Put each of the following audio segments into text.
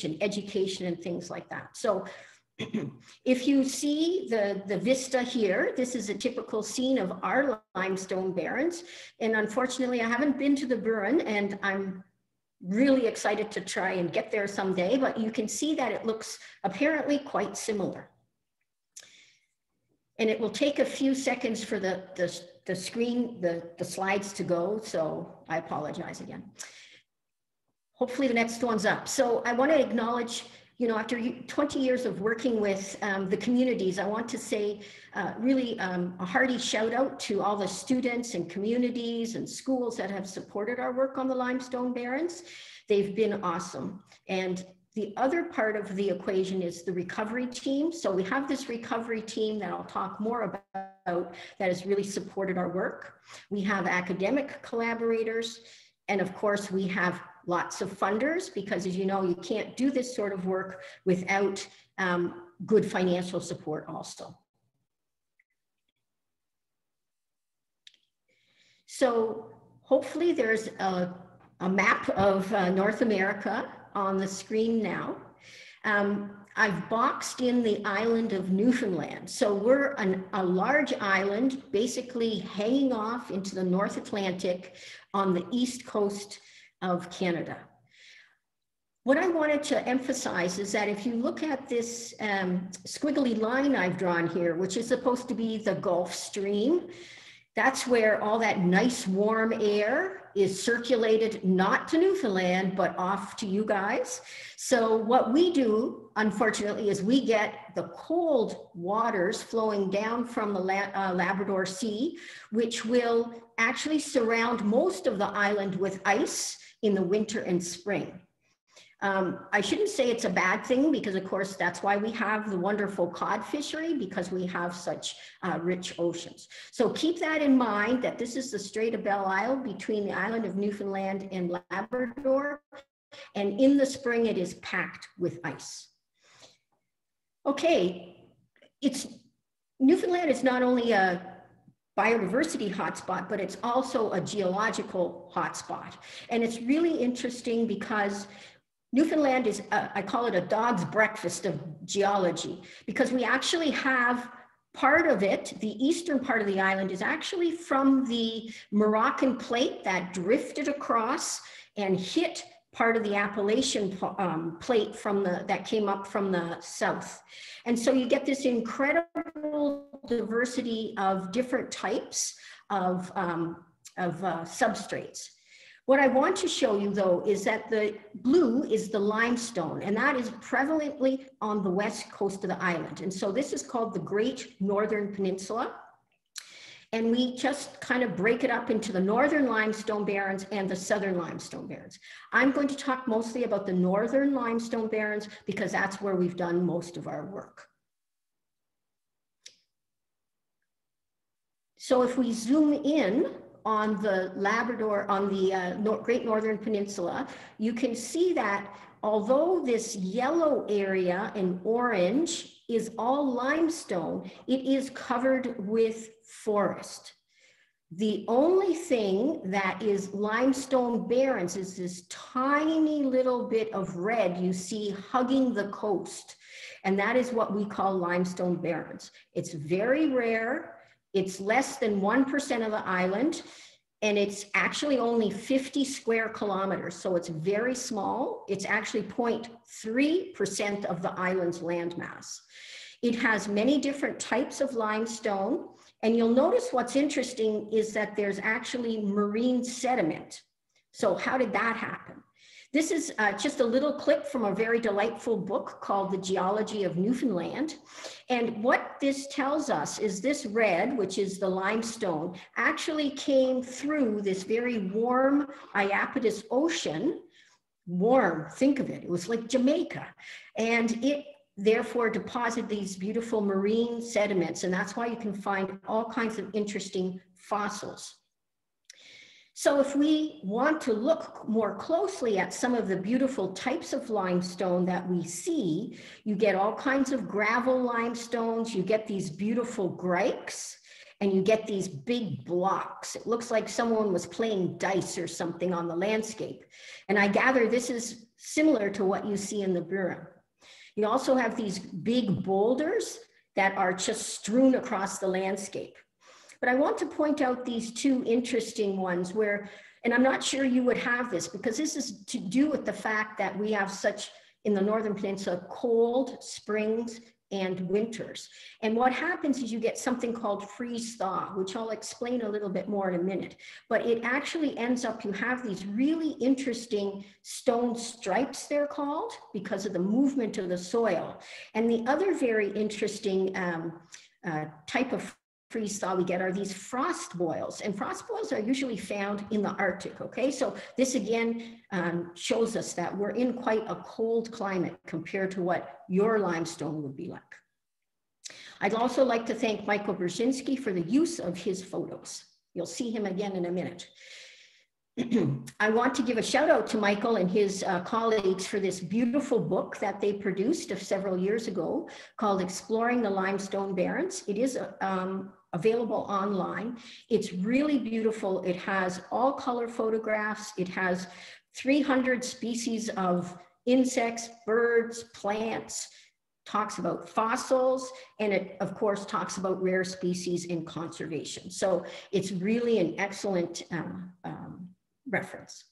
and education and things like that. So if you see the vista here, this is a typical scene of our limestone barrens. And unfortunately, I haven't been to the Burren, and I'm really excited to try and get there someday, but you can see that it looks apparently quite similar. And it will take a few seconds for the screen, the slides to go, so I apologize again. Hopefully the next one's up. So I want to acknowledge, you know, after 20 years of working with the communities, I want to say really a hearty shout out to all the students and communities and schools that have supported our work on the Limestone Barrens. They've been awesome. And the other part of the equation is the recovery team. So we have this recovery team that I'll talk more about that has really supported our work. We have academic collaborators, and of course we have lots of funders, because as you know, you can't do this sort of work without good financial support also. So hopefully there's a map of North America on the screen now. I've boxed in the island of Newfoundland. So we're a large island, basically hanging off into the North Atlantic on the east coast of Canada. What I wanted to emphasize is that if you look at this squiggly line I've drawn here, which is supposed to be the Gulf Stream, that's where all that nice warm air is circulated, not to Newfoundland, but off to you guys. So what we do, unfortunately, is we get the cold waters flowing down from the Labrador Sea, which will actually surround most of the island with ice in the winter and spring. I shouldn't say it's a bad thing, because of course that's why we have the wonderful cod fishery, because we have such rich oceans. So keep that in mind, that this is the Strait of Belle Isle between the island of Newfoundland and Labrador, and in the spring it is packed with ice. Okay, Newfoundland is not only a biodiversity hotspot, but it's also a geological hotspot. And it's really interesting because Newfoundland is, I call it a dog's breakfast of geology, because we actually have part of it, the eastern part of the island is actually from the Moroccan plate that drifted across and hit part of the Appalachian plate that came up from the south. And so you get this incredible diversity of different types of substrates. What I want to show you, though, is that the blue is the limestone, and that is prevalently on the west coast of the island. And so this is called the Great Northern Peninsula. And we just kind of break it up into the Northern Limestone Barrens and the Southern Limestone Barrens. I'm going to talk mostly about the Northern Limestone Barrens because that's where we've done most of our work. So if we zoom in on the Labrador, on the Great Northern Peninsula, you can see that although this yellow area in orange is all limestone, it is covered with forest. The only thing that is limestone barrens is this tiny little bit of red you see hugging the coast. And that is what we call limestone barrens. It's very rare. It's less than 1% of the island, and it's actually only 50 square kilometers. So it's very small. It's actually 0.3% of the island's landmass. It has many different types of limestone. And you'll notice what's interesting is that there's actually marine sediment. So how did that happen? This is just a little clip from a very delightful book called The Geology of Newfoundland. And what this tells us is this red, which is the limestone, actually came through this very warm Iapetus Ocean. Warm, think of it, it was like Jamaica. And it therefore deposited these beautiful marine sediments. And that's why you can find all kinds of interesting fossils. So if we want to look more closely at some of the beautiful types of limestone that we see, you get all kinds of gravel limestones, you get these beautiful grikes, and you get these big blocks. It looks like someone was playing dice or something on the landscape. And I gather this is similar to what you see in the Burin. You also have these big boulders that are just strewn across the landscape. But I want to point out these two interesting ones where, and I'm not sure you would have this, because this is to do with the fact that we have such, in the Northern Peninsula, cold springs and winters. And what happens is you get something called freeze thaw, which I'll explain a little bit more in a minute. But it actually ends up, you have these really interesting stone stripes, they're called, because of the movement of the soil. And the other very interesting type of freeze thaw we get are these frost boils, and frost boils are usually found in the Arctic. Okay, so this again shows us that we're in quite a cold climate compared to what your limestone would be like. I'd also like to thank Michael Brzezinski for the use of his photos. You'll see him again in a minute. I want to give a shout out to Michael and his colleagues for this beautiful book that they produced several years ago called Exploring the Limestone Barrens. It is available online. It's really beautiful. It has all color photographs. It has 300 species of insects, birds, plants, talks about fossils, and it of course talks about rare species in conservation. So it's really an excellent reference.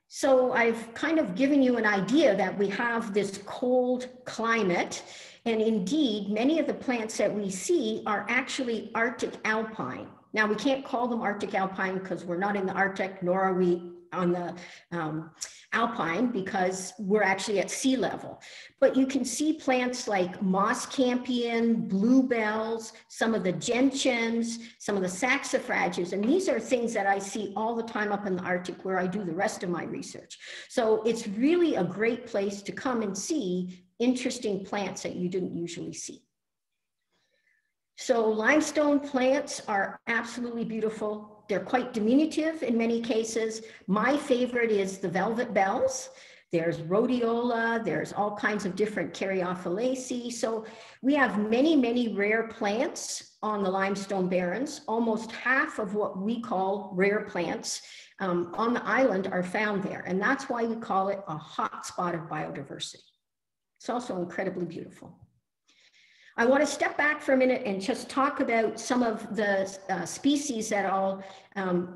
So I've kind of given you an idea that we have this cold climate, and indeed many of the plants that we see are actually Arctic alpine. Now we can't call them Arctic alpine because we're not in the Arctic, nor are we on the alpine, because we're actually at sea level. But you can see plants like moss campion, bluebells, some of the gentians, some of the saxifrages, and these are things that I see all the time up in the Arctic where I do the rest of my research. So it's really a great place to come and see interesting plants that you didn't usually see. So limestone plants are absolutely beautiful. They're quite diminutive in many cases. My favorite is the velvet bells. There's rhodiola, there's all kinds of different Caryophyllaceae. So we have many, many rare plants on the limestone barrens. Almost half of what we call rare plants on the island are found there. And that's why we call it a hotspot of biodiversity. It's also incredibly beautiful. I want to step back for a minute and just talk about some of the species that I'm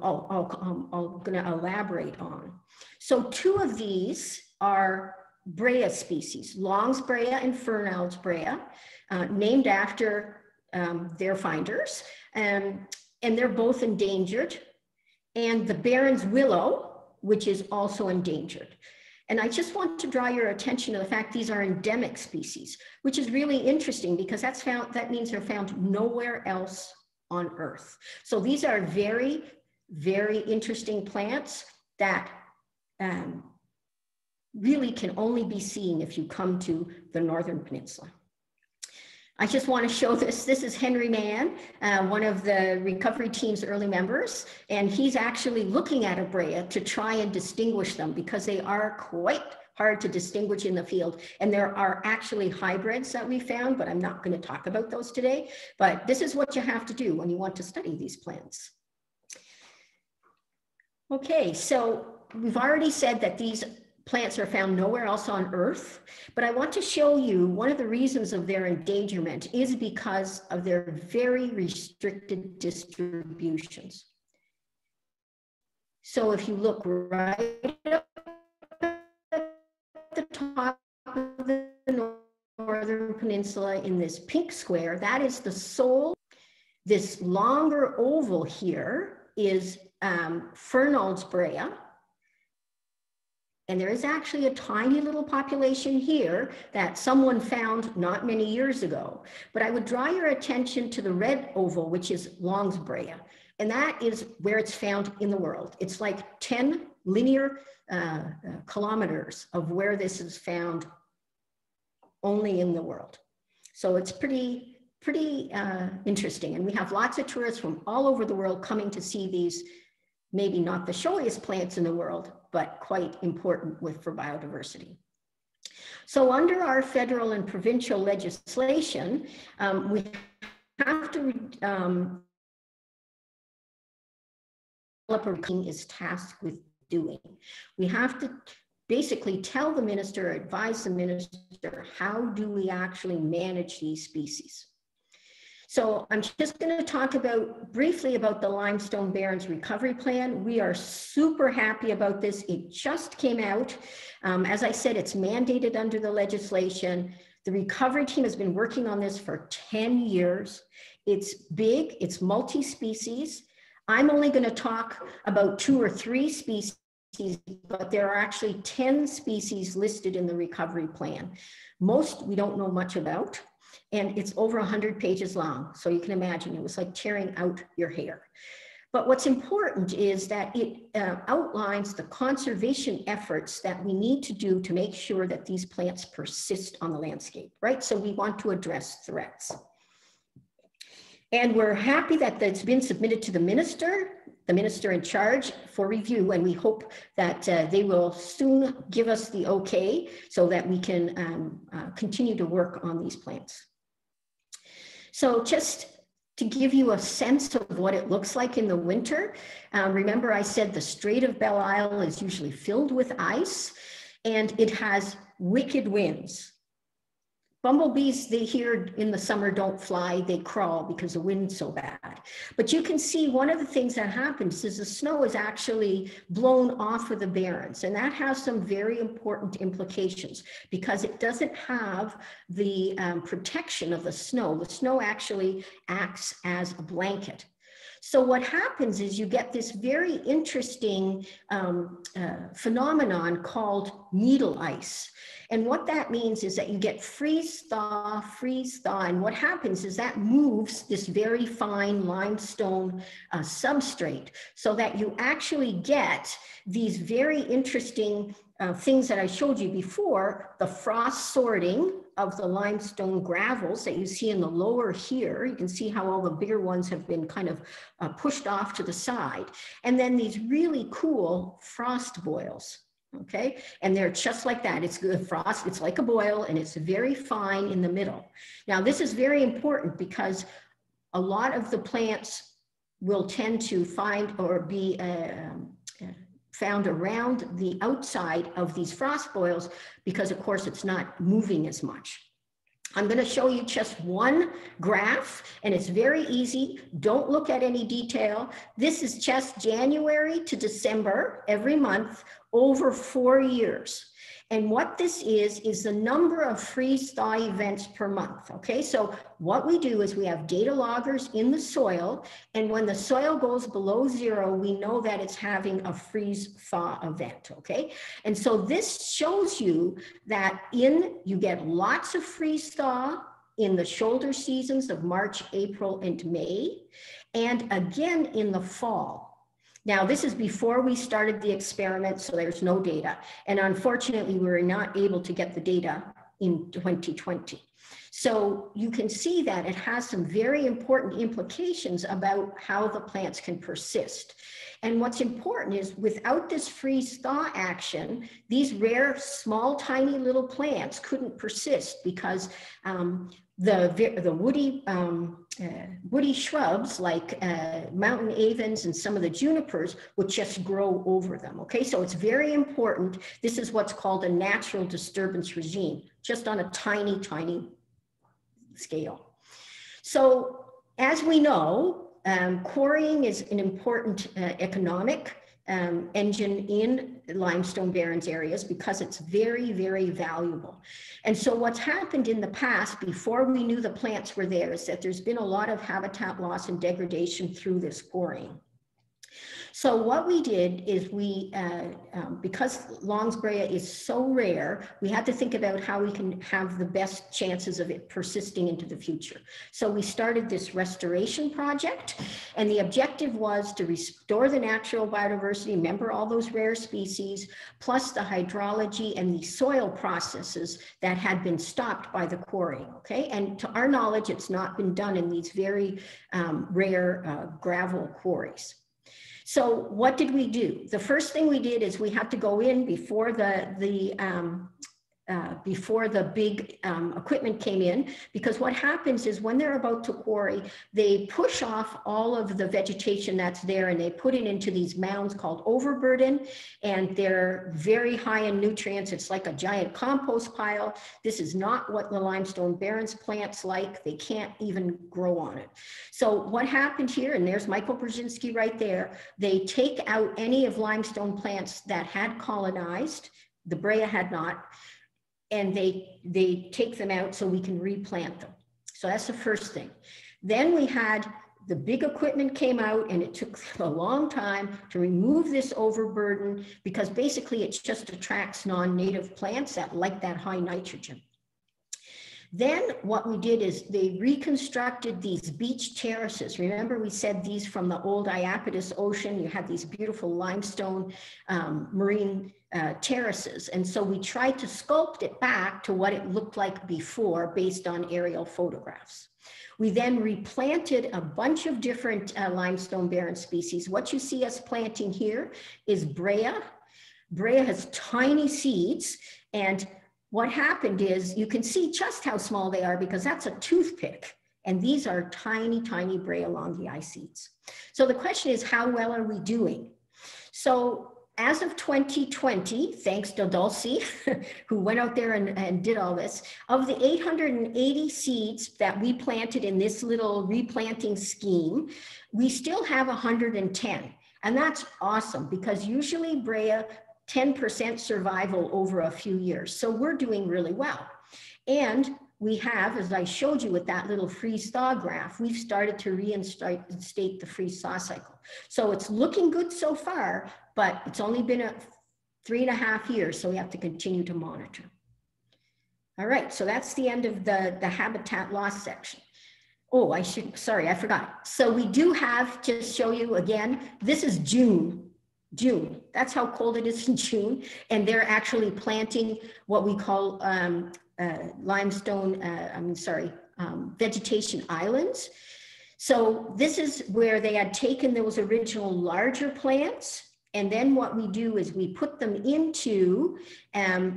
going to elaborate on. So two of these are Braya species, Long's Braya and Fernald's Braya, named after their finders, and they're both endangered. And the Barrens willow, which is also endangered. And I just want to draw your attention to the fact these are endemic species, which is really interesting because that means they're found nowhere else on Earth. So these are very, very interesting plants that really can only be seen if you come to the Northern Peninsula. I just want to show this. This is Henry Mann, one of the recovery team's early members, and he's actually looking at a Braya to try and distinguish them because they are quite hard to distinguish in the field. And there are actually hybrids that we found, but I'm not going to talk about those today. But this is what you have to do when you want to study these plants. Okay, so we've already said that these plants are found nowhere else on Earth, but I want to show you one of the reasons of their endangerment is because of their very restricted distributions. So if you look right up at the top of the Northern Peninsula in this pink square, that is the sole. This longer oval here is Fernald's Braya. And there is actually a tiny little population here that someone found not many years ago. But I would draw your attention to the red oval, which is Long's Braya. And that is where it's found in the world. It's like 10 linear kilometers of where this is found only in the world. So it's pretty interesting. And we have lots of tourists from all over the world coming to see these, maybe not the showiest plants in the world, but quite important for biodiversity. So under our federal and provincial legislation, we have to develop a team is tasked with doing. We have to basically tell the minister, advise the minister, how do we actually manage these species? So I'm just going to talk briefly about the Limestone Barrens Recovery Plan. We are super happy about this. It just came out. As I said, it's mandated under the legislation. The recovery team has been working on this for 10 years. It's big, it's multi-species. I'm only going to talk about 2 or 3 species, but there are actually 10 species listed in the recovery plan. Most we don't know much about, and it's over 100 pages long. So you can imagine it was like tearing out your hair. But what's important is that it outlines the conservation efforts that we need to do to make sure that these plants persist on the landscape, right? So we want to address threats. And we're happy that that's been submitted to the minister in charge for review, and we hope that they will soon give us the okay so that we can continue to work on these plants. So just to give you a sense of what it looks like in the winter, remember I said the Strait of Belle Isle is usually filled with ice, and it has wicked winds. Bumblebees, they here in the summer don't fly, they crawl because the wind's so bad. But you can see one of the things that happens is the snow is actually blown off of the barrens, and that has some very important implications because it doesn't have the protection of the snow. The snow actually acts as a blanket. So what happens is you get this very interesting phenomenon called needle ice. And what that means is that you get freeze thaw, and what happens is that moves this very fine limestone substrate so that you actually get these very interesting things that I showed you before, the frost sorting of the limestone gravels that you see in the lower here. You can see how all the bigger ones have been kind of pushed off to the side. And then these really cool frost boils. Okay, and they're just like that. It's the frost, it's like a boil, and it's very fine in the middle. Now, this is very important because a lot of the plants will tend to find or be found around the outside of these frost boils because, of course, it's not moving as much. I'm going to show you just one graph, and it's very easy. Don't look at any detail. This is just January to December every month over 4 years. And what this is the number of freeze-thaw events per month, okay? So what we do is we have data loggers in the soil, and when the soil goes below 0, we know that it's having a freeze-thaw event, okay? And so this shows you that you get lots of freeze-thaw in the shoulder seasons of March, April, and May, and again in the fall. Now, this is before we started the experiment, so there's no data. And unfortunately, we were not able to get the data in 2020. So you can see that it has some very important implications about how the plants can persist. And what's important is without this freeze-thaw action, these rare, small, tiny little plants couldn't persist because the woody shrubs like mountain avens and some of the junipers would just grow over them, okay? So it's very important. This is what's called a natural disturbance regime, just on a tiny, tiny scale. So as we know, quarrying is an important economic engine in limestone barrens areas because it's very, very valuable. And so what's happened in the past, before we knew the plants were there, is that there's been a lot of habitat loss and degradation through this quarrying. So what we did is because Braya is so rare, we had to think about how we can have the best chances of it persisting into the future. So we started this restoration project, and the objective was to restore the natural biodiversity, remember all those rare species, plus the hydrology and the soil processes that had been stopped by the quarry, okay? And to our knowledge, it's not been done in these very rare gravel quarries. So what did we do? The first thing we did is we had to go in before the before the big equipment came in, because what happens is when they're about to quarry, they push off all of the vegetation that's there and they put it into these mounds called overburden, and they're very high in nutrients. It's like a giant compost pile. This is not what the limestone barrens plants like. They can't even grow on it. So what happened here, and there's Michael Brzezinski right there, they take out any of limestone plants that had colonized, the Braya had not, and they take them out so we can replant them. So that's the first thing. Then we had the big equipment came out, and it took a long time to remove this overburden, because basically it just attracts non-native plants that like that high nitrogen. Then what we did is they reconstructed these beach terraces. Remember, we said these from the old Iapetus Ocean, you had these beautiful limestone marine terraces. And so we tried to sculpt it back to what it looked like before based on aerial photographs. We then replanted a bunch of different limestone barren species. What you see us planting here is Braya. Braya has tiny seeds, and what happened is you can see just how small they are because that's a toothpick. And these are tiny, tiny Braya longii seeds. So the question is, how well are we doing? So as of 2020, thanks to Dulcie, who went out there and did all this, of the 880 seeds that we planted in this little replanting scheme, we still have 110. And that's awesome, because usually Braya 10% survival over a few years. So we're doing really well. And we have, as I showed you with that little freeze-thaw graph, we've started to reinstate the freeze-thaw cycle. So it's looking good so far, but it's only been 3.5 years, so we have to continue to monitor. All right, so that's the end of the habitat loss section. Oh, sorry, I forgot. So we do have, to show you again, this is June. That's how cold it is in June. And they're actually planting what we call vegetation islands. So this is where they had taken those original larger plants. And then what we do is we put them into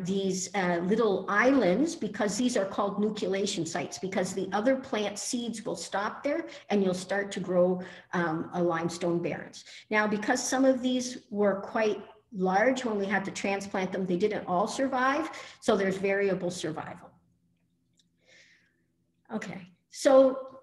these little islands, because these are called nucleation sites, because the other plant seeds will stop there and you'll start to grow a limestone barrens. Now, because some of these were quite large when we had to transplant them, they didn't all survive. So there's variable survival. Okay, so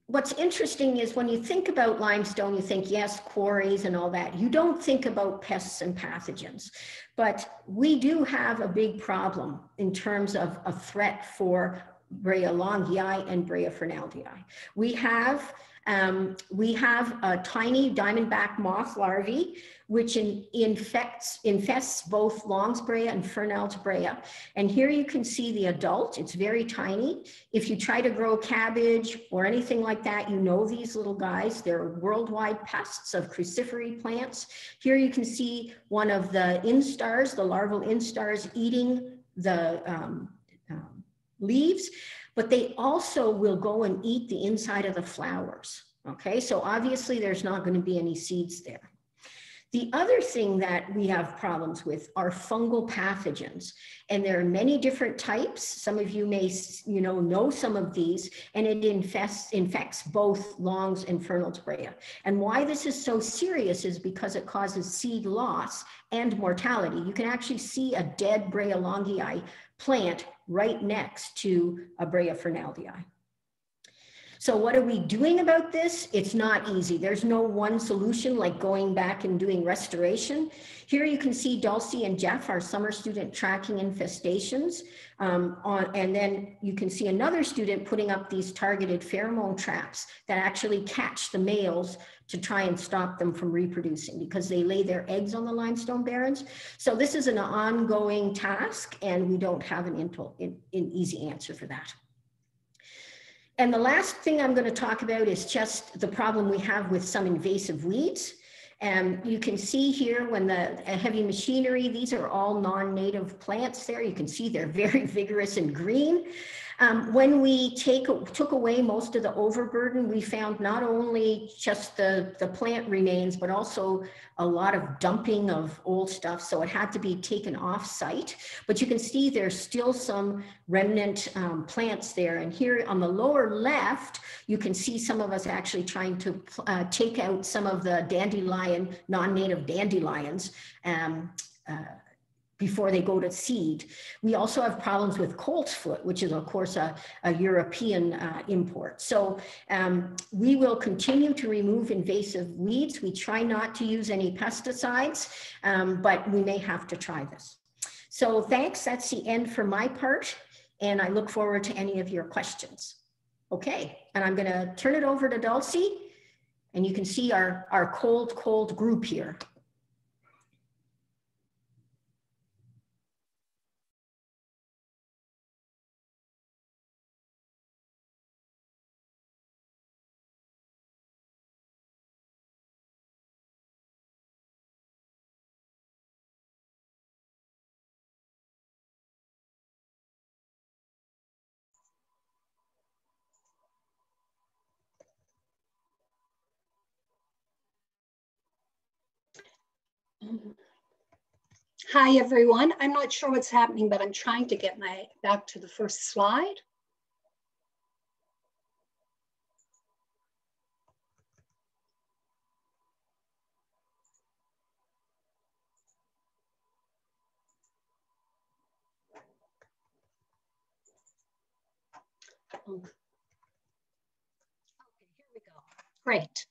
what's interesting is when you think about limestone, you think, yes, quarries and all that. You don't think about pests and pathogens, but we do have a big problem in terms of a threat for Braya longii and Braya fernaldii. We have a tiny diamondback moth larvae, which infests both Long's Braya and Fernald's Braya. And here you can see the adult, it's very tiny. If you try to grow cabbage or anything like that, you know these little guys, they're worldwide pests of crucifery plants. Here you can see one of the instars, the larval instars, eating the leaves, but they also will go and eat the inside of the flowers. Okay, so obviously there's not going to be any seeds there. The other thing that we have problems with are fungal pathogens, and there are many different types. Some of you may know some of these, and it infects both Long's and Fernald's Braya. And why this is so serious is because it causes seed loss and mortality. You can actually see a dead Braya longii plant right next to a Braya fernaldii. So what are we doing about this? It's not easy. There's no one solution like going back and doing restoration. Here you can see Dulcie and Jeff, our summer student, tracking infestations. And then you can see another student putting up these targeted pheromone traps that actually catch the males to try and stop them from reproducing, because they lay their eggs on the limestone barrens. So this is an ongoing task, and we don't have an easy answer for that. And the last thing I'm going to talk about is just the problem we have with some invasive weeds. You can see here when the heavy machinery, these are all non-native plants there. You can see they're very vigorous and green. When we took away most of the overburden, we found not only just the plant remains, but also a lot of dumping of old stuff. So it had to be taken off site. But you can see there's still some remnant plants there. And here on the lower left, you can see some of us actually trying to take out some of the dandelion, non-native dandelions before they go to seed. We also have problems with coltsfoot, which is of course a European import. So we will continue to remove invasive weeds. We try not to use any pesticides, but we may have to try this. So thanks, that's the end for my part. And I look forward to any of your questions. Okay, and I'm gonna turn it over to Dulcie, and you can see our cold group here. Hi, everyone. I'm not sure what's happening, but I'm trying to get back to the first slide. Okay, here we go. Great.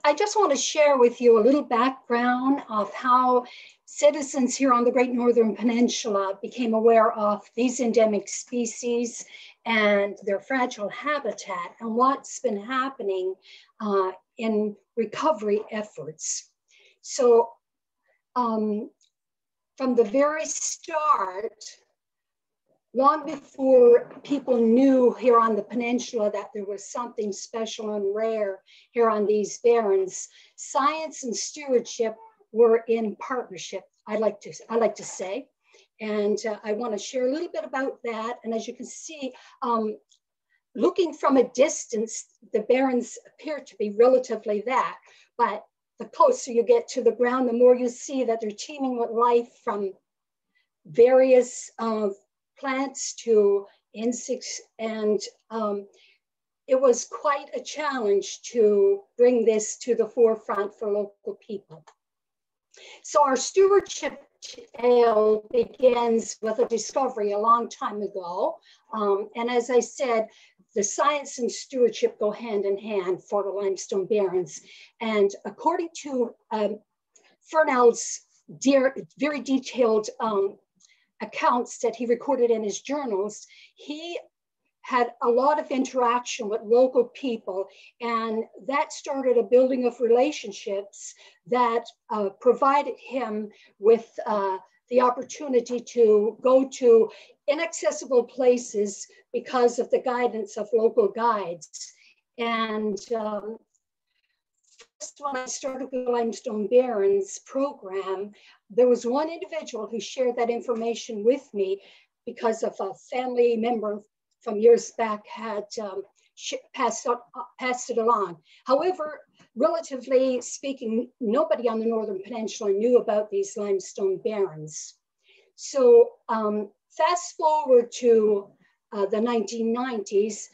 I just want to share with you a little background of how citizens here on the Great Northern Peninsula became aware of these endemic species and their fragile habitat and what's been happening in recovery efforts. So from the very start, long before people knew here on the peninsula that there was something special and rare here on these barrens, science and stewardship were in partnership, I like to say. And I want to share a little bit about that. And as you can see, looking from a distance, the barrens appear to be relatively that, but the closer you get to the ground, the more you see that they're teeming with life, from various plants to insects, and it was quite a challenge to bring this to the forefront for local people. So our stewardship tale begins with a discovery a long time ago, and as I said, the science and stewardship go hand in hand for the Limestone Barrens. And according to Fernald's very detailed accounts that he recorded in his journals, he had a lot of interaction with local people, and that started a building of relationships that provided him with the opportunity to go to inaccessible places because of the guidance of local guides. And first, when I started the Limestone Barrens program, there was one individual who shared that information with me because of a family member from years back had passed it along. However, relatively speaking, nobody on the Northern Peninsula knew about these limestone barrens. So fast forward to the 1990s,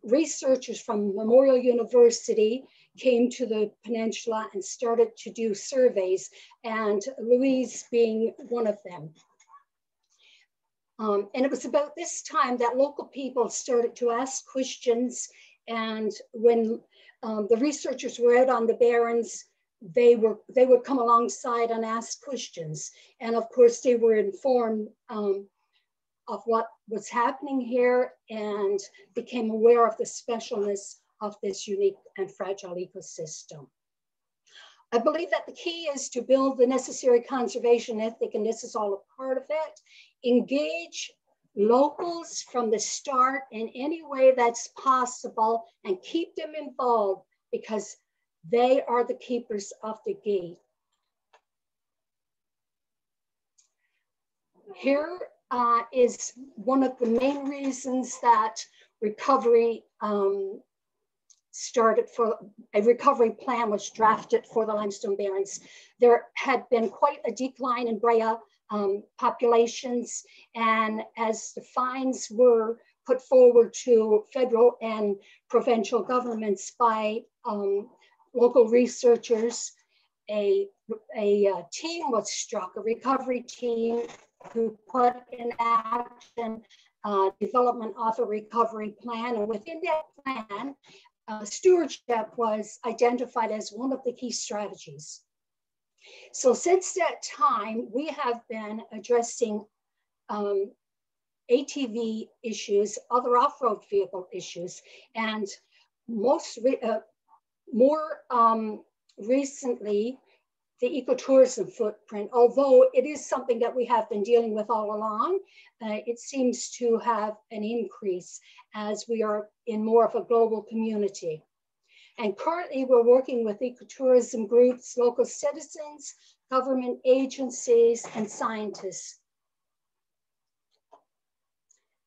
researchers from Memorial University came to the peninsula and started to do surveys, and Luise being one of them. And it was about this time that local people started to ask questions, and when the researchers were out on the barrens, they would come alongside and ask questions. And of course, they were informed of what was happening here and became aware of the specialness of this unique and fragile ecosystem. I believe that the key is to build the necessary conservation ethic, and this is all a part of it. Engage locals from the start in any way that's possible and keep them involved, because they are the keepers of the gate. Here is one of the main reasons that recovery started for a recovery plan was drafted for the Limestone Barrens. There had been quite a decline in Braya populations, and as the fines were put forward to federal and provincial governments by local researchers, a team was struck, a recovery team, who put in action development of a recovery plan. And within that plan, stewardship was identified as one of the key strategies. So since that time, we have been addressing ATV issues, other off-road vehicle issues, and more recently, the ecotourism footprint. Although it is something that we have been dealing with all along, it seems to have an increase as we are in more of a global community. And currently we're working with ecotourism groups, local citizens, government agencies, and scientists.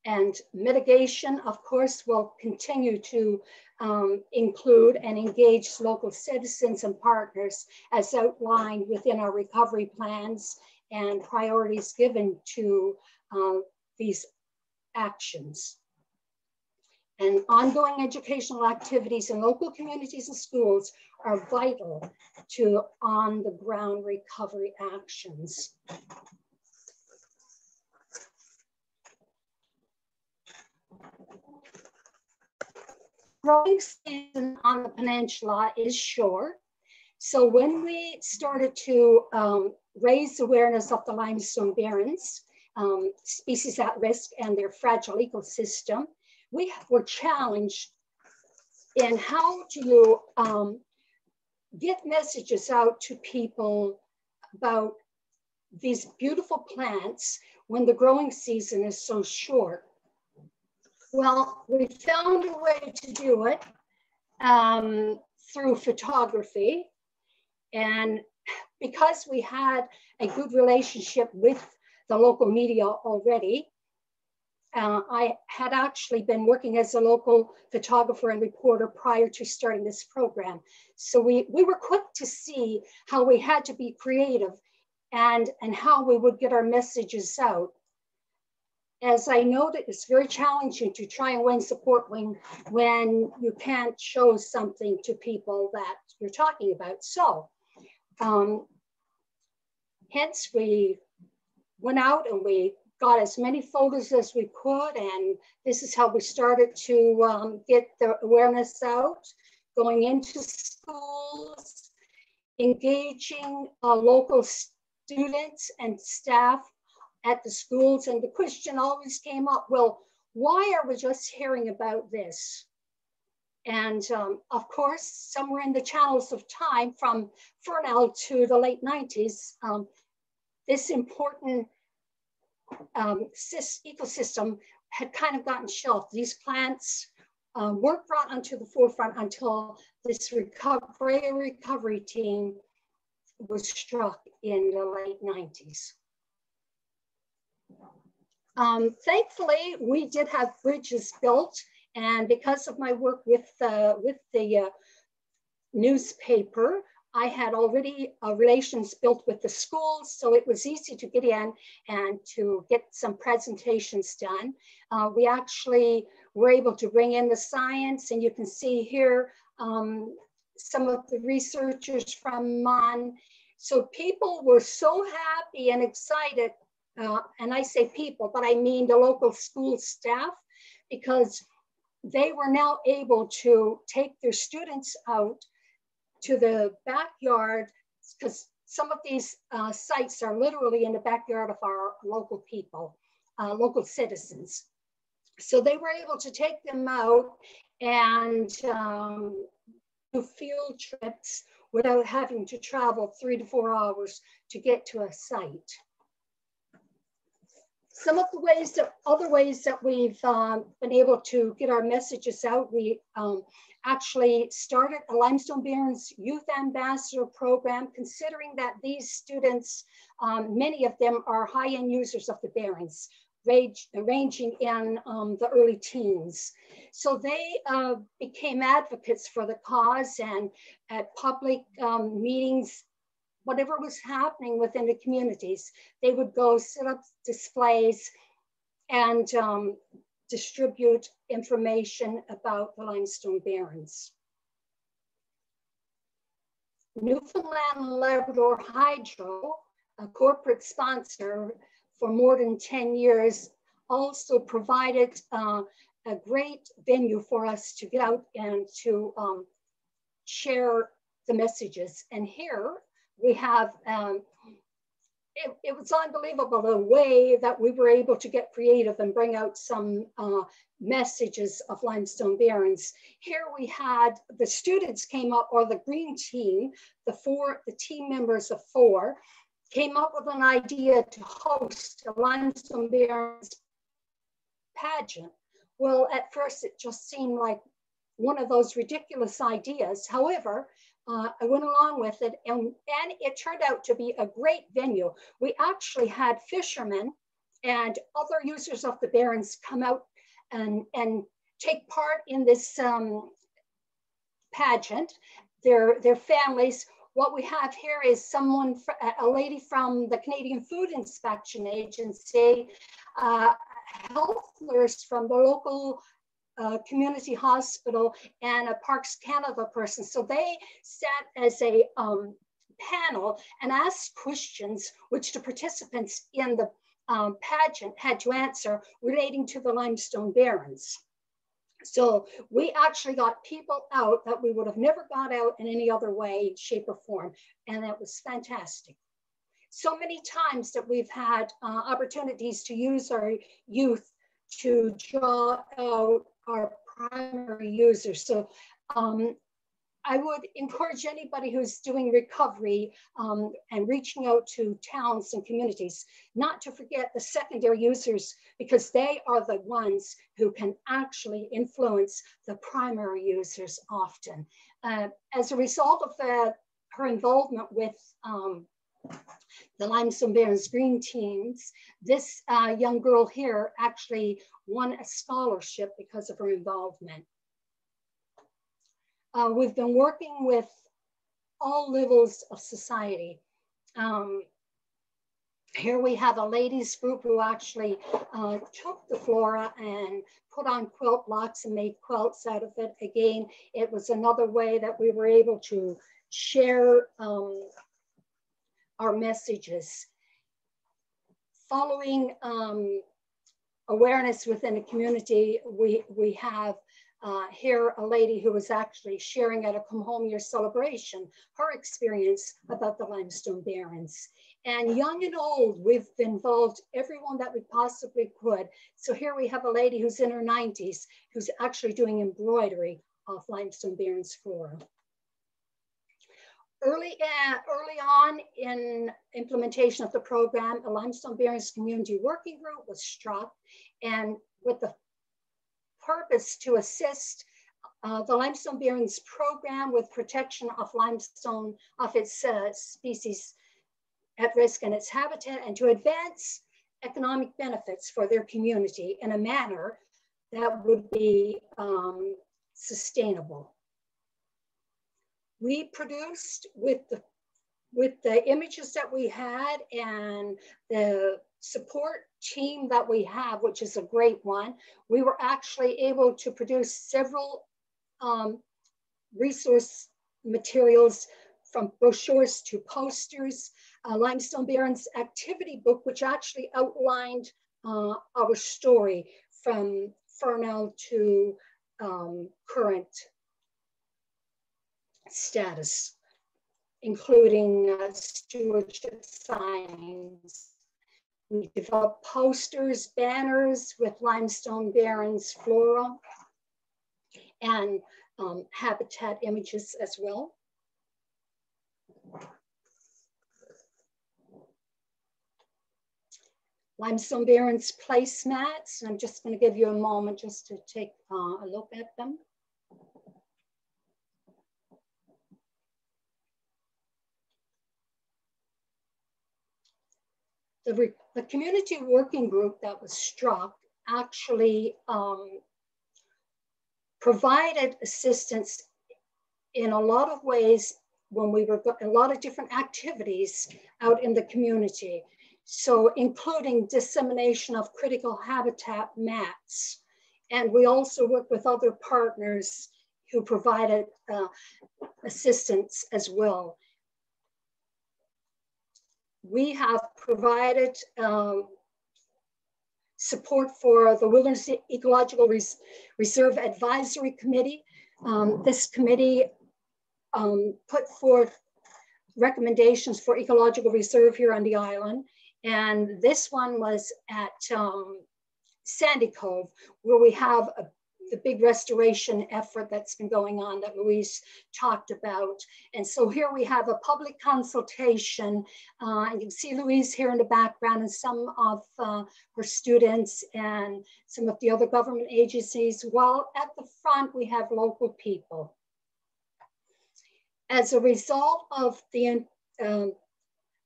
And mitigation, of course, will continue to include and engage local citizens and partners as outlined within our recovery plans and priorities given to these actions. And ongoing educational activities in local communities and schools are vital to on-the-ground recovery actions. Growing season on the peninsula is short. So when we started to raise awareness of the limestone barrens, species at risk and their fragile ecosystem, we were challenged in how to get messages out to people about these beautiful plants when the growing season is so short. Well, we found a way to do it through photography. And because we had a good relationship with the local media already, I had actually been working as a local photographer and reporter prior to starting this program. So we were quick to see how we had to be creative and how we would get our messages out. As I noted, it's very challenging to try and win support when you can't show something to people that you're talking about. So hence we went out and we got as many photos as we could, and this is how we started to get the awareness out, going into schools, engaging local students and staff at the schools. And the question always came up, well, why are we just hearing about this? And of course, somewhere in the channels of time from Fernell to the late 90s, this important ecosystem had kind of gotten shelved. These plants weren't brought onto the forefront until this recovery team was struck in the late 90s. Thankfully, we did have bridges built, and because of my work with the newspaper, I had already relations built with the schools, so it was easy to get in and to get some presentations done. We actually were able to bring in the science, and you can see here some of the researchers from MON. So people were so happy and excited, and I say people, but I mean the local school staff, because they were now able to take their students out to the backyard, because some of these sites are literally in the backyard of our local people, local citizens. So they were able to take them out and do field trips without having to travel 3 to 4 hours to get to a site. Some of the ways other ways that we've been able to get our messages out, we actually started a Limestone Barrens Youth Ambassador Program, considering that these students, many of them are high-end users of the Barrens. ranging in the early teens. So they became advocates for the cause, and at public meetings, whatever was happening within the communities, they would go set up displays and distribute information about the limestone barrens. Newfoundland and Labrador Hydro, a corporate sponsor for more than 10 years, also provided a great venue for us to get out and to share the messages. And here we have, it was unbelievable the way that we were able to get creative and bring out some messages of limestone barrens. Here we had the students came up, or the green team, the team members of 4, came up with an idea to host a limestone barrens pageant. Well, at first it just seemed like one of those ridiculous ideas. However, I went along with it, and it turned out to be a great venue. We actually had fishermen and other users of the barrens come out and take part in this pageant, their families. What we have here is a lady from the Canadian Food Inspection Agency, health nurse from the local community hospital, and a Parks Canada person. So they sat as a panel and asked questions which the participants in the pageant had to answer relating to the limestone barrens. So we actually got people out that we would have never got out in any other way, shape, or form, and that was fantastic. So many times that we've had opportunities to use our youth to draw out our primary users. So I would encourage anybody who's doing recovery and reaching out to towns and communities not to forget the secondary users, because they are the ones who can actually influence the primary users often. As a result of her involvement with the Limestone Barrens Green Teams, this young girl here actually won a scholarship because of her involvement. We've been working with all levels of society. Here we have a ladies group who actually took the flora and put on quilt blocks and made quilts out of it. Again, it was another way that we were able to share our messages. Following awareness within the community, we have here a lady who was actually sharing at a Come Home Year celebration, her experience about the limestone barrens. And young and old, we've involved everyone that we possibly could. So here we have a lady who's in her 90s, who's actually doing embroidery of limestone barrens flora. Early on in implementation of the program, a Limestone Barrens Community Working Group was struck, and with the purpose to assist the Limestone Barrens program with protection of limestone, of its species at risk and its habitat, and to advance economic benefits for their community in a manner that would be sustainable. We produced with the images that we had and the support team that we have, which is a great one, we were actually able to produce several resource materials, from brochures to posters, Limestone Barrens activity book, which actually outlined our story from Fernell to current status, including stewardship signings. We developed posters, banners with limestone barrens flora, and habitat images as well. Limestone Barrens placemats. I'm just going to give you a moment just to take a look at them. the community working group that was struck actually provided assistance in a lot of ways when we were a lot of different activities out in the community. So including dissemination of critical habitat maps. And we also work with other partners who provided assistance as well. We have provided support for the Wilderness Ecological Reserve Advisory Committee. This committee put forth recommendations for ecological reserve here on the island. And this one was at Sandy Cove, where we have the big restoration effort that's been going on that Luise talked about. And so here we have a public consultation. And you can see Luise here in the background and some of her students and some of the other government agencies, while at the front we have local people. As a result of the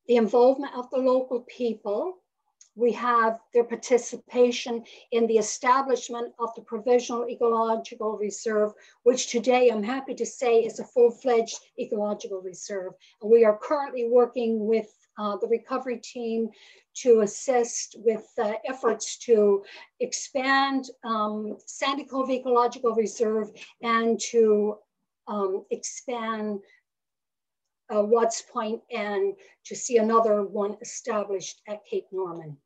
involvement of the local people, we have their participation in the establishment of the Provisional Ecological Reserve, which today I'm happy to say is a full-fledged ecological reserve. And we are currently working with the recovery team to assist with efforts to expand Sandy Cove Ecological Reserve and to expand Watts Point and to see another one established at Cape Norman.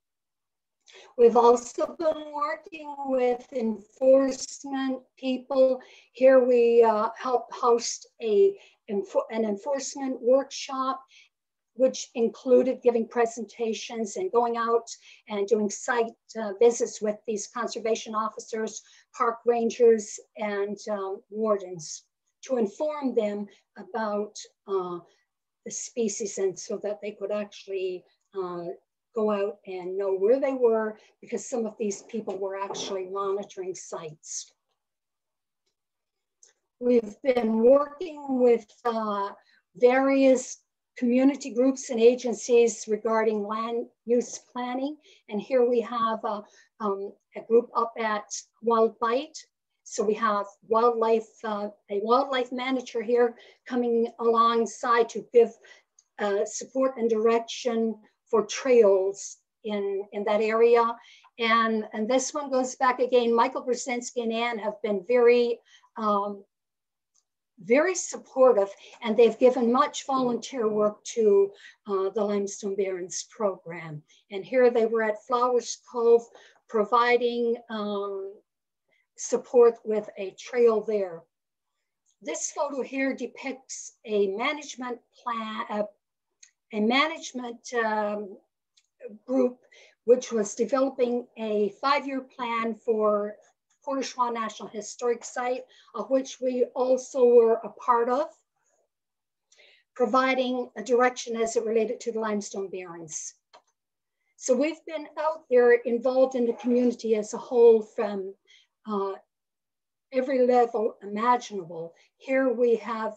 We've also been working with enforcement people. Here we help host an enforcement workshop, which included giving presentations and going out and doing site visits with these conservation officers, park rangers, and wardens to inform them about the species, and so that they could actually go out and know where they were, because some of these people were actually monitoring sites. We've been working with various community groups and agencies regarding land use planning. And here we have a group up at Wild Bite. So we have a wildlife manager here coming alongside to give support and direction for trails in that area. And this one goes back again. Michael Brzezinski and Ann have been very, very supportive, and they've given much volunteer work to the Limestone Barrens program. And here they were at Flowers Cove providing support with a trail there. This photo here depicts a management plan, a management group which was developing a 5-year plan for Port au Choix National Historic Site, of which we also were a part of, providing a direction as it related to the Limestone Barrens. So we've been out there involved in the community as a whole from every level imaginable. Here we have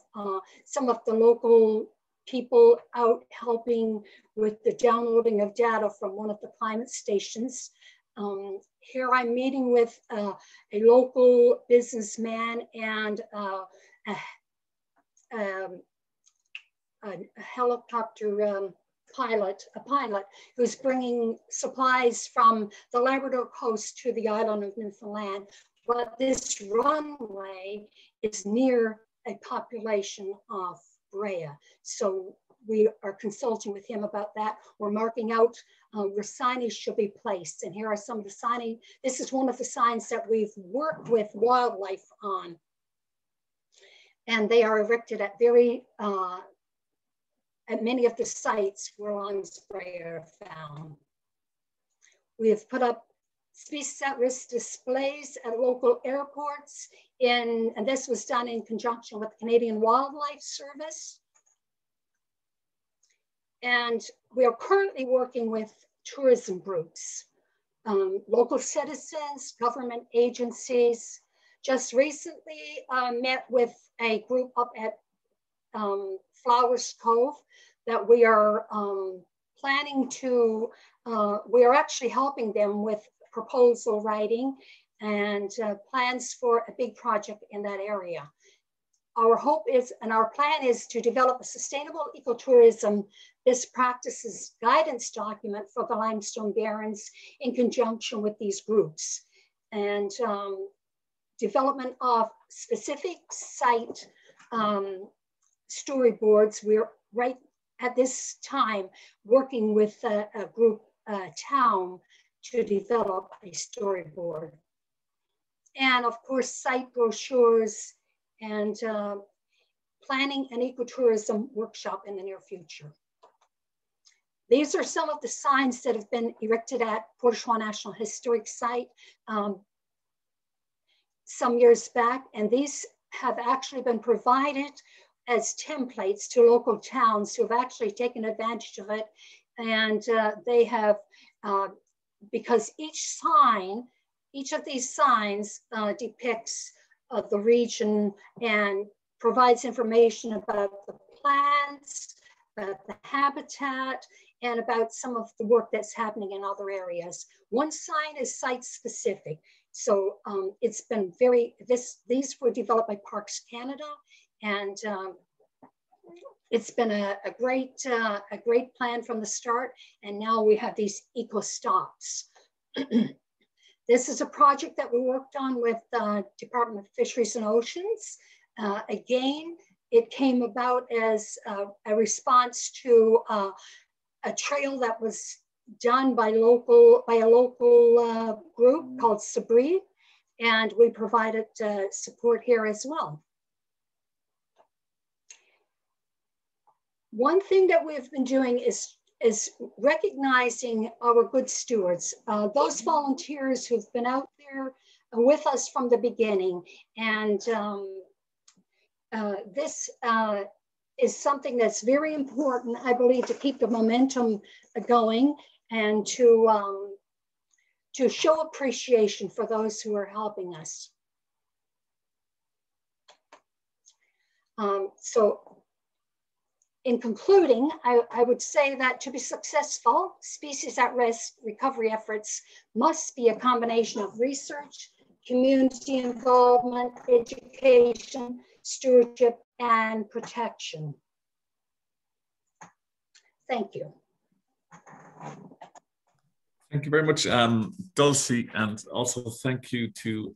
some of the local people out helping with the downloading of data from one of the climate stations. Here I'm meeting with a local businessman and a helicopter pilot who's bringing supplies from the Labrador coast to the island of Newfoundland. But this runway is near a population of Braya. So we are consulting with him about that. We're marking out where signage should be placed. And here are some of the signage. This is one of the signs that we've worked with wildlife on. And they are erected at at many of the sites where lungs are found. We have put up species at risk displays at local airports, and this was done in conjunction with the Canadian Wildlife Service. And we are currently working with tourism groups, local citizens, government agencies. Just recently met with a group up at Flowers Cove that we are planning to we are actually helping them with proposal writing and plans for a big project in that area. Our hope is, and our plan is, to develop a sustainable ecotourism best practices guidance document for the Limestone Barrens in conjunction with these groups. And development of specific site storyboards. We're right at this time working with a group town to develop a storyboard. And of course, site brochures and planning an ecotourism workshop in the near future. These are some of the signs that have been erected at Port au Choix National Historic Site some years back, and these have actually been provided as templates to local towns who have actually taken advantage of it. And they have, because each of these signs depicts the region and provides information about the plants, about the habitat, and about some of the work that's happening in other areas. One sign is site specific. So it's been these were developed by Parks Canada, and it's been a great plan from the start. And now we have these eco stops. This is a project that we worked on with Department of Fisheries and Oceans. Again, it came about as a response to a trail that was done by a local group called Sabri, and we provided support here as well. One thing that we've been doing is recognizing our good stewards, those volunteers who've been out there with us from the beginning. And this is something that's very important, I believe, to keep the momentum going and to show appreciation for those who are helping us. So in concluding, I would say that to be successful, species at risk recovery efforts must be a combination of research, community involvement, education, stewardship, and protection. Thank you. Thank you very much, Dulcie, and also thank you to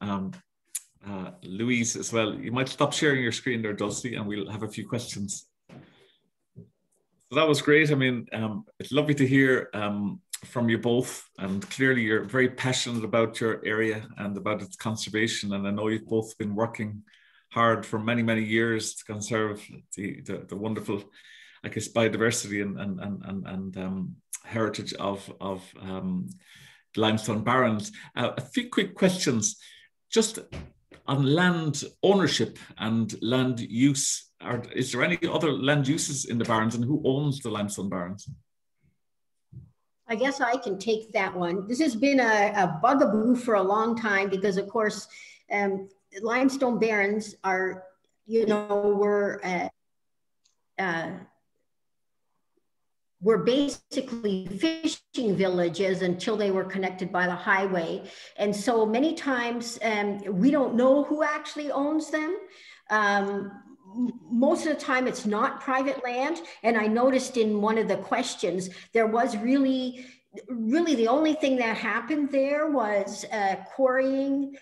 Luise as well. You might stop sharing your screen there, Dulcie, and we'll have a few questions. So that was great. I mean, it's lovely to hear from you both, and clearly you're very passionate about your area and about its conservation, and I know you've both been working hard for many, many years to conserve the wonderful, I guess, biodiversity and heritage of limestone barrens. A few quick questions, just on land ownership and land use. Is there any other land uses in the barrens, and who owns the limestone barrens? I guess I can take that one. This has been a bugaboo for a long time because, of course, limestone barrens are, were basically fishing villages until they were connected by the highway. And so many times we don't know who actually owns them. Most of the time it's not private land. And I noticed in one of the questions, there was really the only thing that happened there was quarrying.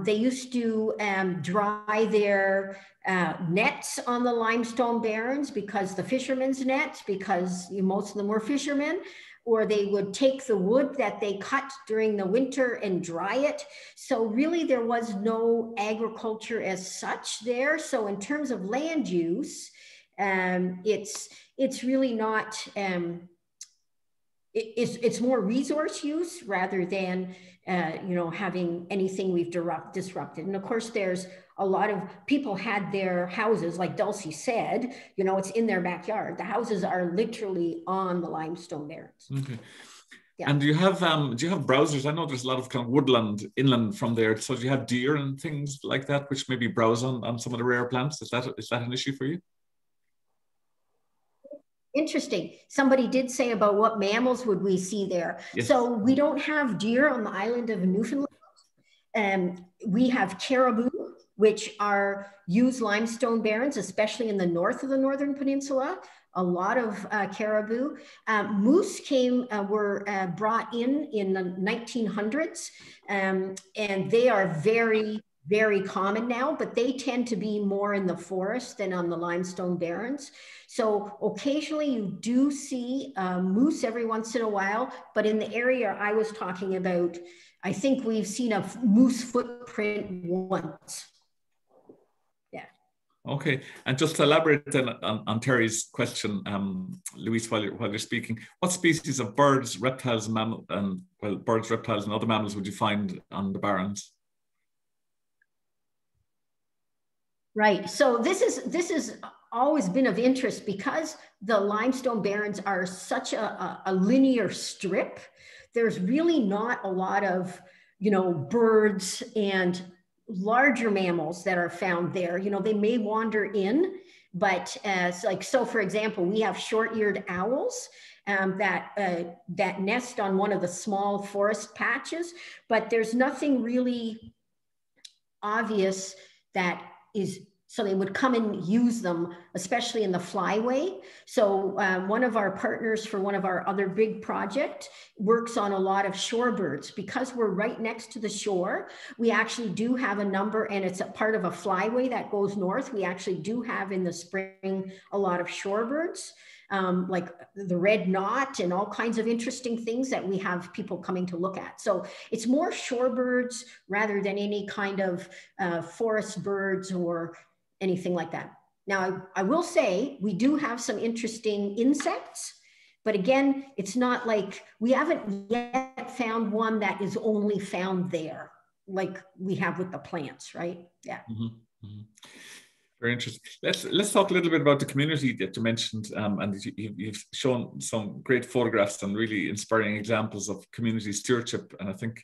They used to dry their nets on the limestone barrens, because the fishermen's nets, because most of them were fishermen, or they would take the wood that they cut during the winter and dry it. So really there was no agriculture as such there. So in terms of land use, it's really not, it's more resource use rather than having anything we've disrupted. And of course, there's a lot of people had their houses, like Dulcie said, it's in their backyard. The houses are literally on the limestone barrens. Okay. Yeah. And do you have browsers? I know there's a lot of kind of woodland inland from there. So do you have deer and things like that, which maybe browse on some of the rare plants? Is that an issue for you? Interesting. Somebody did say about what mammals would we see there. Yes. So we don't have deer on the island of Newfoundland. We have caribou, which use limestone barrens, especially in the north of the Northern Peninsula. A lot of caribou. Moose were brought in the 1900s, and they are very, very common now, but they tend to be more in the forest than on the limestone barrens. So occasionally you do see moose every once in a while, but in the area I was talking about, I think we've seen a moose footprint once. Yeah. Okay, and just to elaborate then on Terry's question, Luise, while you're speaking, what species of birds, reptiles, birds, reptiles, and other mammals would you find on the barrens? Right. So this is always been of interest because the limestone barrens are such a linear strip. There's really not a lot of, birds and larger mammals that are found there. They may wander in, but so for example, we have short-eared owls that nest on one of the small forest patches, but there's nothing really obvious so they would come and use them, especially in the flyway. So one of our partners for one of our other big project works on a lot of shorebirds. Because we're right next to the shore, we actually do have a number, and it's a part of a flyway that goes north. We actually do have in the spring a lot of shorebirds, like the red knot and all kinds of interesting things that we have people coming to look at. So it's more shorebirds rather than any kind of forest birds or anything like that. Now, I will say we do have some interesting insects, but again, it's not like we haven't yet found one that is only found there, like we have with the plants, right? Yeah. Mm-hmm. Mm-hmm. Very interesting. Let's talk a little bit about the community that you mentioned, and you've shown some great photographs and really inspiring examples of community stewardship, and I think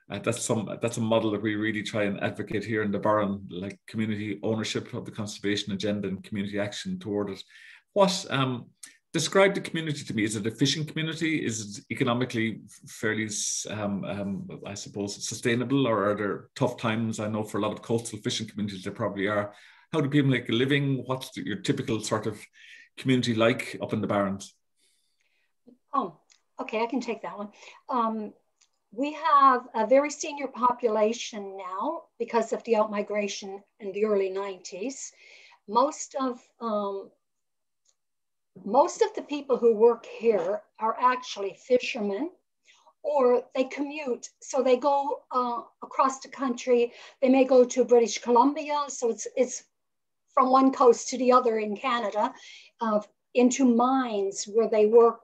that's a model that we really try and advocate here in the Barren, like community ownership of the conservation agenda and community action toward it. What describe the community to me? Is it a fishing community? Is it economically fairly, I suppose, sustainable, or are there tough times? I know for a lot of coastal fishing communities there probably are. How do people make a living? What's your typical sort of community like up in the Barrens? Oh, okay, I can take that one. We have a very senior population now because of the outmigration in the early 90s. Most of the people who work here are actually fishermen, or they commute. So they go across the country. They may go to British Columbia. So it's from one coast to the other in Canada, into mines where they work,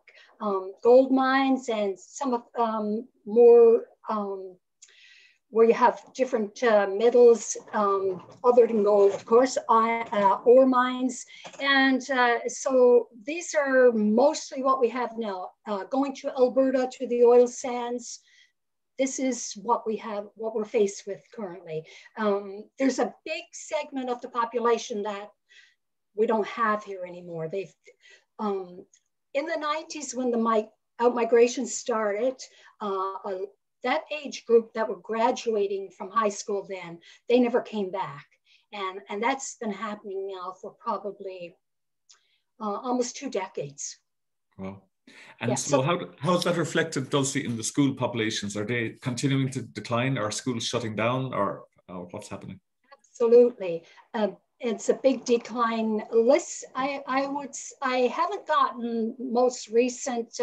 gold mines, and some of more where you have different metals other than gold, of course, ore mines. And so these are mostly what we have now. Going to Alberta to the oil sands, this is what we have, what we're faced with currently. There's a big segment of the population that we don't have here anymore. They've in the 90s, when the outmigration started, that age group that were graduating from high school then, they never came back. And that's been happening now for probably almost 2 decades. Wow. And yeah, so how is that reflected, Dulcie, in the school populations? Are they continuing to decline? Are schools shutting down, or what's happening? Absolutely. It's a big decline list. I haven't gotten most recent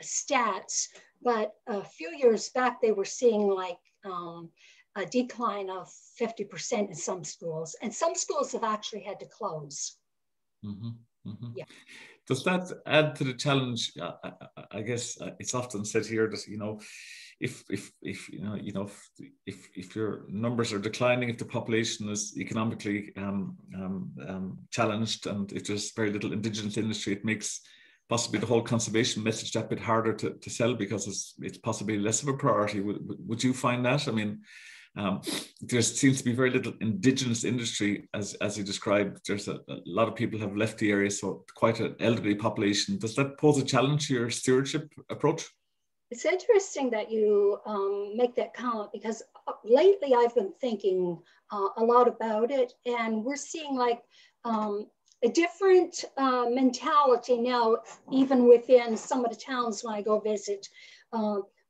stats, but a few years back they were seeing like a decline of 50% in some schools, and some schools have actually had to close. Mm-hmm, mm-hmm. Yeah. Does that add to the challenge? I guess it's often said here that if your numbers are declining, if the population is economically challenged, and if there's very little indigenous industry, it makes possibly the whole conservation message that bit harder to sell, because it's possibly less of a priority. Would you find that? I mean, There seems to be very little indigenous industry, as you described. There's a lot of people have left the area, so quite an elderly population. Does that pose a challenge to your stewardship approach? It's interesting that you make that comment, because lately I've been thinking a lot about it, and we're seeing like a different mentality now, even within some of the towns when I go visit.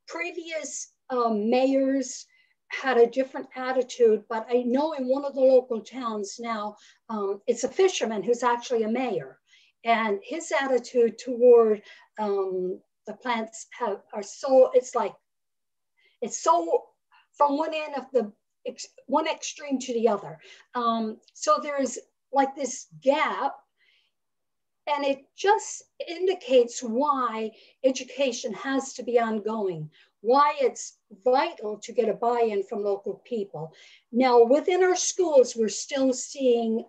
Previous mayors had a different attitude, but I know in one of the local towns now, it's a fisherman who's actually a mayor, and his attitude toward the plants are so, it's so from one end of the one extreme to the other. So there's like this gap, and it just indicates why education has to be ongoing, why it's vital to get a buy-in from local people. Now, within our schools, we're still seeing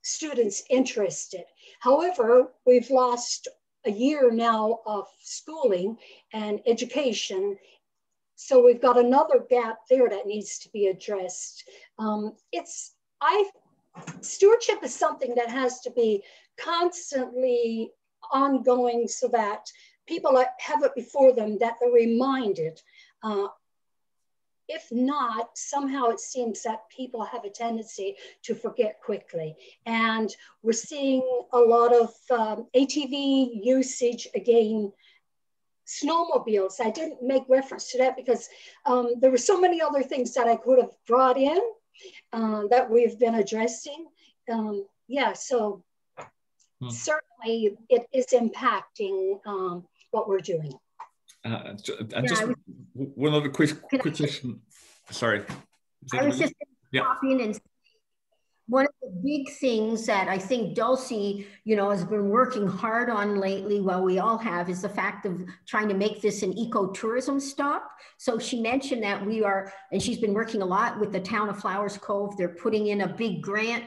students interested. However, we've lost a year now of schooling and education. So we've got another gap there that needs to be addressed. Stewardship is something that has to be constantly ongoing, so that people have it before them, that they're reminded. If not, somehow it seems that people have a tendency to forget quickly. And we're seeing a lot of ATV usage again. Snowmobiles, I didn't make reference to that because there were so many other things that I could have brought in that we've been addressing. Yeah, so certainly it is impacting what we're doing. And just one other quick question. Sorry. I was just going to pop in and say, one of the big things that I think Dulcie, has been working hard on lately, well, we all have, is the fact of trying to make this an ecotourism stop. So she mentioned that and she's been working a lot with the town of Flowers Cove. They're putting in a big grant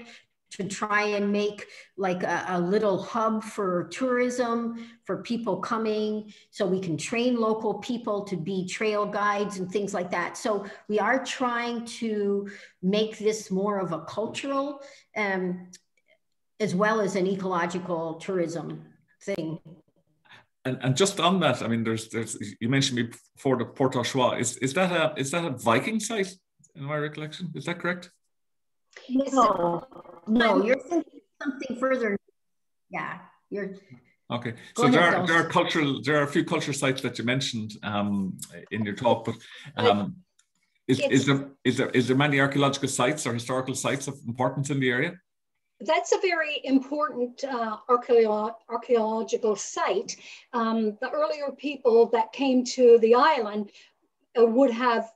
to try and make like a little hub for tourism, for people coming, so we can train local people to be trail guides and things like that. So we are trying to make this more of a cultural as well as an ecological tourism thing. And just on that, I mean, there's you mentioned before the Port au Choix. Is that a Viking site in my recollection? Is that correct? No, you're thinking something further. Yeah, you're okay. So there are a few cultural sites that you mentioned in your talk, but is there many archaeological sites or historical sites of importance in the area? That's a very important archaeological site. The earlier people that came to the island would have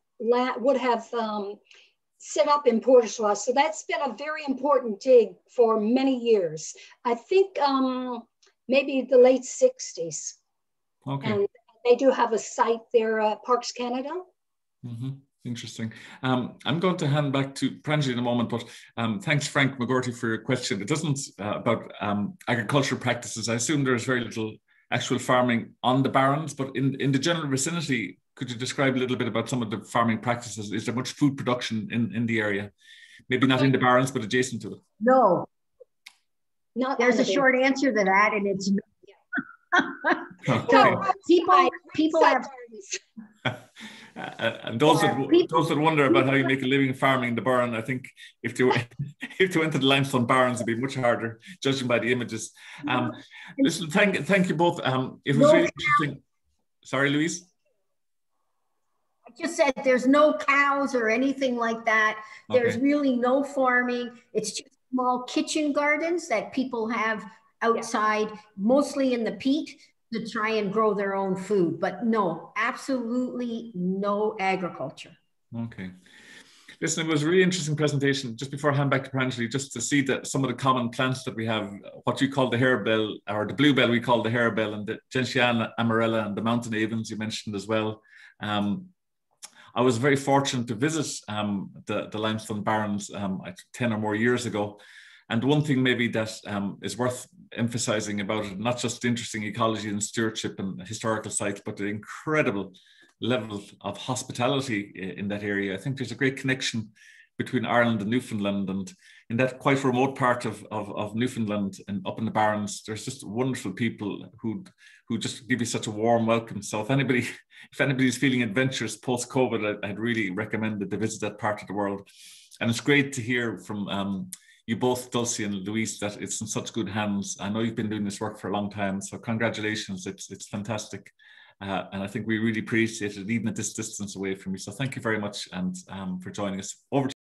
set up in Port au Choix. So that's been a very important dig for many years. I think maybe the late 60s. Okay. And they do have a site there at Parks Canada. Mm-hmm. Interesting. I'm going to hand back to Pranjali in a moment, but thanks, Frank McGorty, for your question. It doesn't about agricultural practices. I assume there's very little actual farming on the Barrens, but in the general vicinity, could you describe a little bit about some of the farming practices? Is there much food production in the area? Maybe not in the Barrens, but adjacent to it. No. There's a short answer to that, and it's no. Okay. People have... and those that wonder about how you make a living farming in the Barren, I think if they went to the Limestone Barrens, it'd be much harder, judging by the images. Listen, thank you both. It was really interesting. Sorry, Luise? I just said there's no cows or anything like that. There's really no farming. It's just small kitchen gardens that people have outside, mostly in the peat, to try and grow their own food. But no, absolutely no agriculture. Okay. Listen, it was a really interesting presentation. Just before I hand back to Pranjali, just to see that some of the common plants that we have, what you call the harebell, or the bluebell we call the harebell, and the gentiana amarella and the mountain avens you mentioned as well. I was very fortunate to visit the Limestone Barrens 10 or more years ago. And one thing maybe that is worth emphasizing about it, not just the interesting ecology and stewardship and historical sites, but the incredible level of hospitality in that area. I think there's a great connection between Ireland and Newfoundland, and in that quite remote part of Newfoundland and up in the Barrens, there's just wonderful people who just give you such a warm welcome. So if anybody's feeling adventurous post-COVID, I'd really recommend that they visit that part of the world. And it's great to hear from you both, Dulcie and Luise, that it's in such good hands. I know you've been doing this work for a long time, so congratulations, it's fantastic. And I think we really appreciate it, even at this distance away from you. So thank you very much, and for joining us. Over to